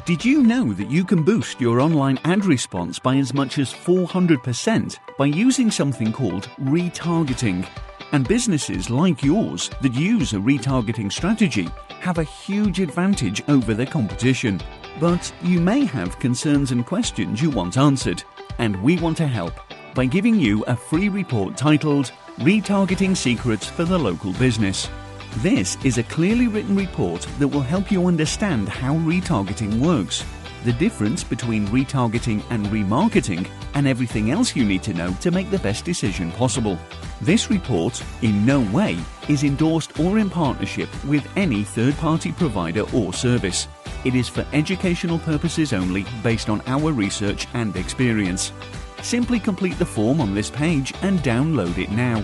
Did you know that you can boost your online ad response by as much as 400% by using something called retargeting? And businesses like yours that use a retargeting strategy have a huge advantage over their competition. But you may have concerns and questions you want answered, and we want to help by giving you a free report titled Retargeting Secrets for the Local Business. This is a clearly written report that will help you understand how retargeting works, the difference between retargeting and remarketing, and everything else you need to know to make the best decision possible. This report in no way is endorsed or in partnership with any third-party provider or service. It is for educational purposes only based on our research and experience. Simply complete the form on this page and download it now.